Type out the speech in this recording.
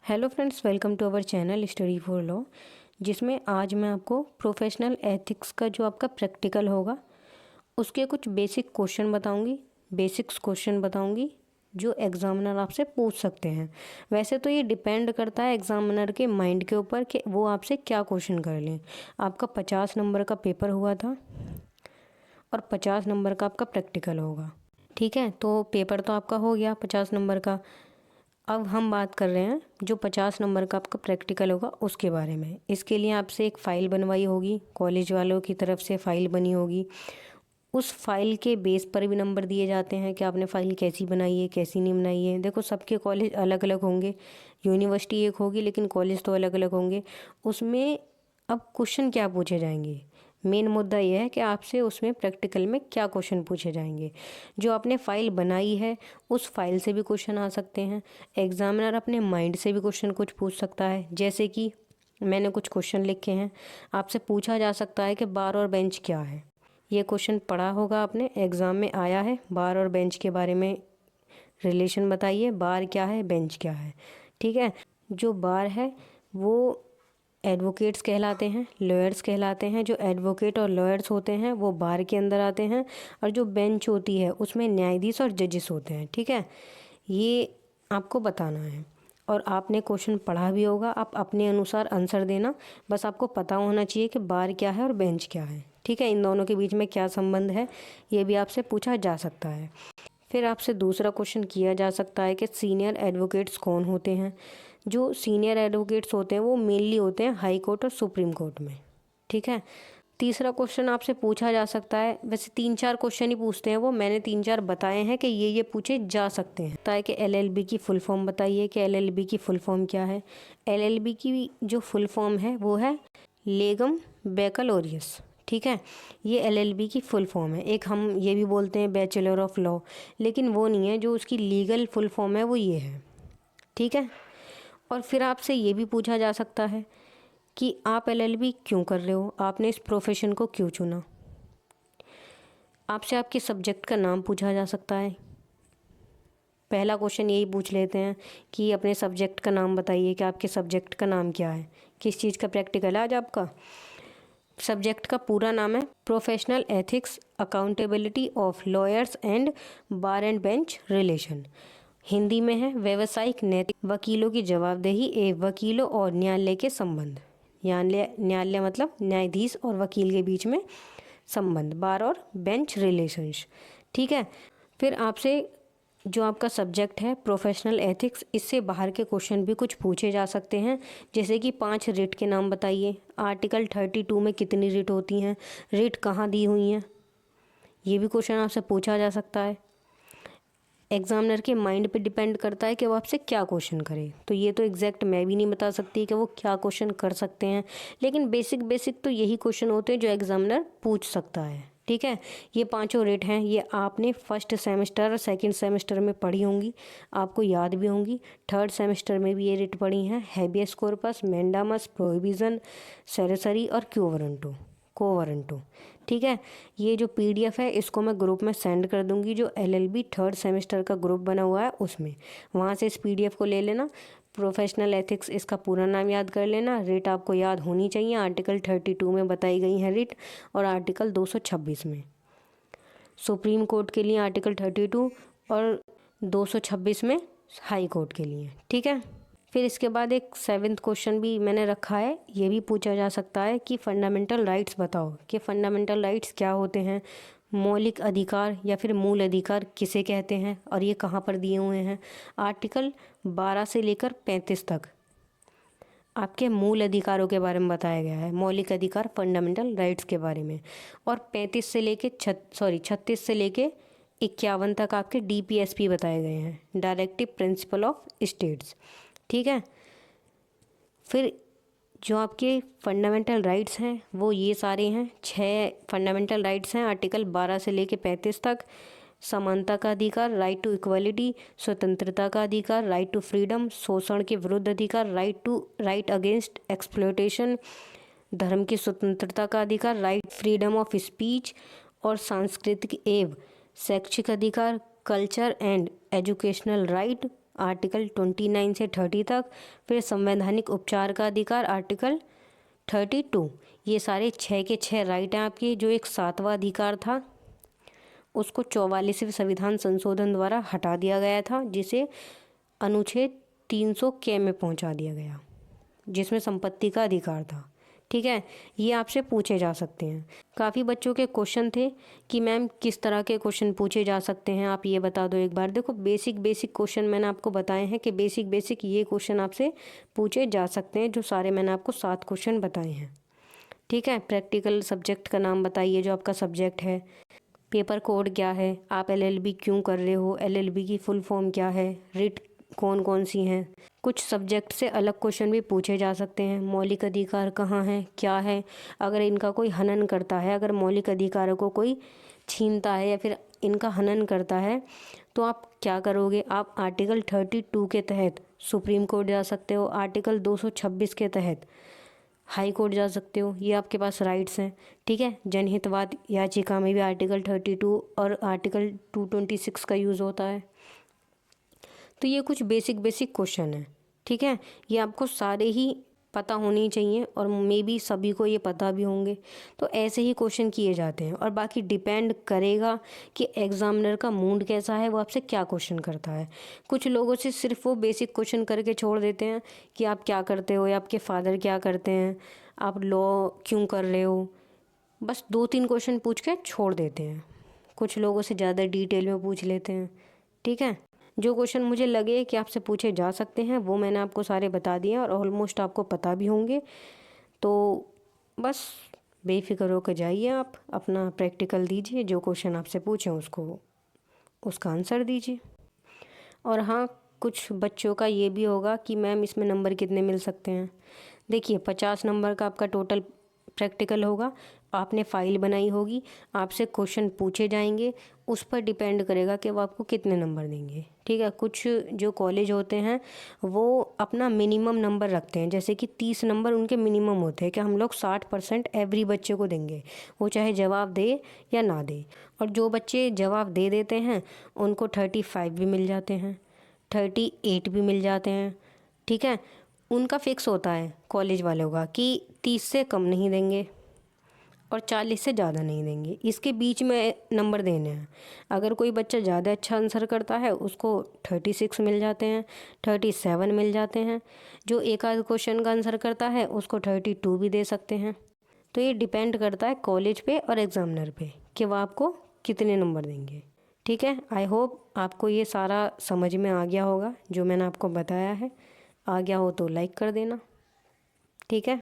Hello friends, welcome to our channel study for law, जिसमें आज मैं आपको प्रोफेशनल एथिक्स का जो आपका प्रैक्टिकल होगा उसके कुछ बेसिक्स क्वेश्चन बताऊंगी जो एग्जामिनर आपसे पूछ सकते हैं। वैसे तो ये डिपेंड करता है एग्जामिनर के माइंड के ऊपर कि वो आपसे क्या क्वेश्चन कर लें। आपका 50 नंबर का पेपर हुआ था और 50 नंबर का आपका प्रैक्टिकल होगा। ठीक है, तो पेपर तो आपका हो गया 50 नंबर का। अब हम बात कर रहे हैं जो 50 नंबर का आपका प्रैक्टिकल होगा उसके बारे में। इसके लिए आपसे एक फ़ाइल बनवाई होगी, कॉलेज वालों की तरफ से फ़ाइल बनी होगी। उस फाइल के बेस पर भी नंबर दिए जाते हैं कि आपने फ़ाइल कैसी बनाई है, कैसी नहीं बनाई है। देखो, सबके कॉलेज अलग अलग होंगे, यूनिवर्सिटी एक होगी लेकिन कॉलेज तो अलग अलग होंगे। उसमें अब क्वेश्चन क्या पूछे जाएंगे, मेन मुद्दा यह है कि आपसे उसमें प्रैक्टिकल में क्या क्वेश्चन पूछे जाएंगे। जो आपने फ़ाइल बनाई है उस फाइल से भी क्वेश्चन आ सकते हैं। एग्जामिनर अपने माइंड से भी क्वेश्चन कुछ पूछ सकता है। जैसे कि मैंने कुछ क्वेश्चन लिखे हैं, आपसे पूछा जा सकता है कि बार और बेंच क्या है। ये क्वेश्चन पढ़ा होगा आपने, एग्ज़ाम में आया है। बार और बेंच के बारे में रिलेशन बताइए, बार क्या है, बेंच क्या है। ठीक है, जो बार है वो एडवोकेट्स कहलाते हैं, लॉयर्स कहलाते हैं। जो एडवोकेट और लॉयर्स होते हैं वो बार के अंदर आते हैं, और जो बेंच होती है उसमें न्यायाधीश और जजेस होते हैं। ठीक है, ये आपको बताना है और आपने क्वेश्चन पढ़ा भी होगा। आप अपने अनुसार आंसर देना, बस आपको पता होना चाहिए कि बार क्या है और बेंच क्या है। ठीक है, इन दोनों के बीच में क्या संबंध है ये भी आपसे पूछा जा सकता है। फिर आपसे दूसरा क्वेश्चन किया जा सकता है कि सीनियर एडवोकेट्स कौन होते हैं। जो सीनियर एडवोकेट्स होते हैं वो मेनली होते हैं हाई कोर्ट और सुप्रीम कोर्ट में। ठीक है, तीसरा क्वेश्चन आपसे पूछा जा सकता है, वैसे 3-4 क्वेश्चन ही पूछते हैं वो, मैंने 3-4 बताए हैं कि ये पूछे जा सकते हैं। बताए कि एलएलबी की फुल फॉर्म बताइए कि एलएलबी की फुल फॉर्म क्या है। एलएलबी की जो फुल फॉर्म है वो है लेगम बैकलोरियस। ठीक है, ये एलएलबी की फुल फॉर्म है। एक हम ये भी बोलते हैं बैचलर ऑफ लॉ, लेकिन वो नहीं है, जो उसकी लीगल फुल फॉर्म है वो ये है। ठीक है, और फिर आपसे ये भी पूछा जा सकता है कि आप एलएलबी क्यों कर रहे हो, आपने इस प्रोफेशन को क्यों चुना। आपसे आपके सब्जेक्ट का नाम पूछा जा सकता है। पहला क्वेश्चन यही पूछ लेते हैं कि अपने सब्जेक्ट का नाम बताइए कि आपके सब्जेक्ट का नाम क्या है, किस चीज़ का प्रैक्टिकल है आज आपका। सब्जेक्ट का पूरा नाम है professional ethics accountability of lawyers and bar and bench relation. Hindi में है व्यवसायिक नैतिक वकीलों की जवाबदेही एवं वकीलों और न्यायालय के संबंध। न्यायालय मतलब न्यायाधीश और वकील के बीच में संबंध, बार और बेंच रिलेशंस। ठीक है, फिर आपसे जो आपका सब्जेक्ट है प्रोफेशनल एथिक्स, इससे बाहर के क्वेश्चन भी कुछ पूछे जा सकते हैं। जैसे कि 5 रिट के नाम बताइए, आर्टिकल 32 में कितनी रिट होती हैं, रिट कहाँ दी हुई हैं, ये भी क्वेश्चन आपसे पूछा जा सकता है। एग्जामिनर के माइंड पे डिपेंड करता है कि वो आपसे क्या क्वेश्चन करे। तो ये तो एग्जैक्ट मैं भी नहीं बता सकती कि वो क्या क्वेश्चन कर सकते हैं, लेकिन बेसिक तो यही क्वेश्चन होते हैं जो एग्जामिनर पूछ सकता है। ठीक है, ये 5 रेट हैं, ये आपने फर्स्ट सेमेस्टर और सेकंड सेमेस्टर में पढ़ी होंगी, आपको याद भी होंगी। थर्ड सेमेस्टर में भी ये रेट पढ़ी हैं, हैबियस कॉर्पस, मैंडामस, प्रोहिबिशन, सेरेसरी और कोवरंटो। ठीक है, ये जो पीडीएफ है इसको मैं ग्रुप में सेंड कर दूंगी, जो एलएलबी थर्ड सेमेस्टर का ग्रुप बना हुआ है उसमें, वहाँ से इस पीडीएफ को ले लेना। प्रोफेशनल एथिक्स इसका पूरा नाम याद कर लेना। रेट आपको याद होनी चाहिए, आर्टिकल 32 में बताई गई है रेट, और आर्टिकल 226 में। सुप्रीम कोर्ट के लिए आर्टिकल 32 और 226 में हाई कोर्ट के लिए। ठीक है, फिर इसके बाद एक 7th क्वेश्चन भी मैंने रखा है, ये भी पूछा जा सकता है कि फंडामेंटल राइट्स बताओ कि फंडामेंटल राइट्स क्या होते हैं, मौलिक अधिकार या फिर मूल अधिकार किसे कहते हैं और ये कहाँ पर दिए हुए हैं। आर्टिकल 12 से लेकर 35 तक आपके मूल अधिकारों के बारे में बताया गया है, मौलिक अधिकार फंडामेंटल राइट्स के बारे में। और 36 से लेके 51 तक आपके डीपीएसपी बताए गए हैं, डायरेक्टिव प्रिंसिपल ऑफ स्टेट्स। ठीक है, फिर जो आपके फंडामेंटल राइट्स हैं वो ये सारे हैं, 6 फंडामेंटल राइट्स हैं आर्टिकल 12 से लेके 35 तक। समानता का अधिकार, राइट टू इक्वलिटी, स्वतंत्रता का अधिकार, राइट टू फ्रीडम, शोषण के विरुद्ध अधिकार, राइट अगेंस्ट एक्सप्लॉयटेशन, धर्म की स्वतंत्रता का अधिकार, राइट फ्रीडम ऑफ स्पीच, और सांस्कृतिक एवं शैक्षिक अधिकार, culture and educational right, article 29 से 30 तक, फिर संवैधानिक उपचार का अधिकार आर्टिकल 32। ये सारे 6 के 6 राइट हैं आपके। जो एक 7वां अधिकार था उसको 44वें संविधान संशोधन द्वारा हटा दिया गया था, जिसे अनुच्छेद 300 के में पहुंचा दिया गया, जिसमें संपत्ति का अधिकार था। ठीक है, ये आपसे पूछे जा सकते हैं। काफ़ी बच्चों के क्वेश्चन थे कि मैम किस तरह के क्वेश्चन पूछे जा सकते हैं, आप ये बता दो एक बार। देखो बेसिक क्वेश्चन मैंने आपको बताए हैं कि बेसिक ये क्वेश्चन आपसे पूछे जा सकते हैं, जो सारे मैंने आपको 7 क्वेश्चन बताए हैं। ठीक है, प्रैक्टिकल सब्जेक्ट का नाम बताइए जो आपका सब्जेक्ट है, पेपर कोड क्या है, आप LLB क्यों कर रहे हो, LLB की फुल फॉर्म क्या है, रिट कौन कौन सी हैं। कुछ सब्जेक्ट से अलग क्वेश्चन भी पूछे जा सकते हैं। मौलिक अधिकार कहाँ है, क्या है, अगर इनका कोई हनन करता है, अगर मौलिक अधिकारों को कोई छीनता है या फिर इनका हनन करता है तो आप क्या करोगे। आप आर्टिकल 32 के तहत सुप्रीम कोर्ट जा सकते हो, आर्टिकल 226 के तहत हाई कोर्ट जा सकते हो, ये आपके पास राइट्स हैं। ठीक है, जनहितवाद याचिका में भी आर्टिकल 32 और आर्टिकल 226 का यूज़ होता है। तो ये कुछ बेसिक क्वेश्चन है। ठीक है, ये आपको सारे ही पता होने चाहिए और मे बी सभी को ये पता भी होंगे। तो ऐसे ही क्वेश्चन किए जाते हैं और बाकी डिपेंड करेगा कि एग्जामिनर का मूड कैसा है, वो आपसे क्या क्वेश्चन करता है। कुछ लोगों से सिर्फ वो बेसिक क्वेश्चन करके छोड़ देते हैं कि आप क्या करते हो या आपके फादर क्या करते हैं, आप लॉ क्यों कर रहे हो, बस 2-3 क्वेश्चन पूछ के छोड़ देते हैं। कुछ लोगों से ज़्यादा डिटेल में पूछ लेते हैं। ठीक है, जो क्वेश्चन मुझे लगे कि आपसे पूछे जा सकते हैं वो मैंने आपको सारे बता दिए और ऑलमोस्ट आपको पता भी होंगे। तो बस बेफिक्र होकर जाइए, आप अपना प्रैक्टिकल दीजिए, जो क्वेश्चन आपसे पूछें उसका आंसर दीजिए। और हाँ, कुछ बच्चों का ये भी होगा कि मैम इसमें नंबर कितने मिल सकते हैं। देखिए 50 नंबर का आपका टोटल प्रैक्टिकल होगा, आपने फ़ाइल बनाई होगी, आपसे क्वेश्चन पूछे जाएंगे, उस पर डिपेंड करेगा कि वो आपको कितने नंबर देंगे। ठीक है, कुछ जो कॉलेज होते हैं वो अपना मिनिमम नंबर रखते हैं, जैसे कि 30 नंबर उनके मिनिमम होते हैं कि हम लोग 60% एवरी बच्चे को देंगे, वो चाहे जवाब दे या ना दे। और जो बच्चे जवाब दे देते हैं उनको 35 भी मिल जाते हैं, 38 भी मिल जाते हैं। ठीक है, उनका फिक्स होता है कॉलेज वालों का कि 30 से कम नहीं देंगे और 40 से ज़्यादा नहीं देंगे, इसके बीच में नंबर देने हैं। अगर कोई बच्चा ज़्यादा अच्छा आंसर करता है उसको 36 मिल जाते हैं, 37 मिल जाते हैं। जो एक आध क्वेश्चन का आंसर करता है उसको 32 भी दे सकते हैं। तो ये डिपेंड करता है कॉलेज पे और एग्ज़ामिनर पे कि वह आपको कितने नंबर देंगे। ठीक है, आई होप आपको ये सारा समझ में आ गया होगा जो मैंने आपको बताया है। आ गया हो तो लाइक कर देना। ठीक है।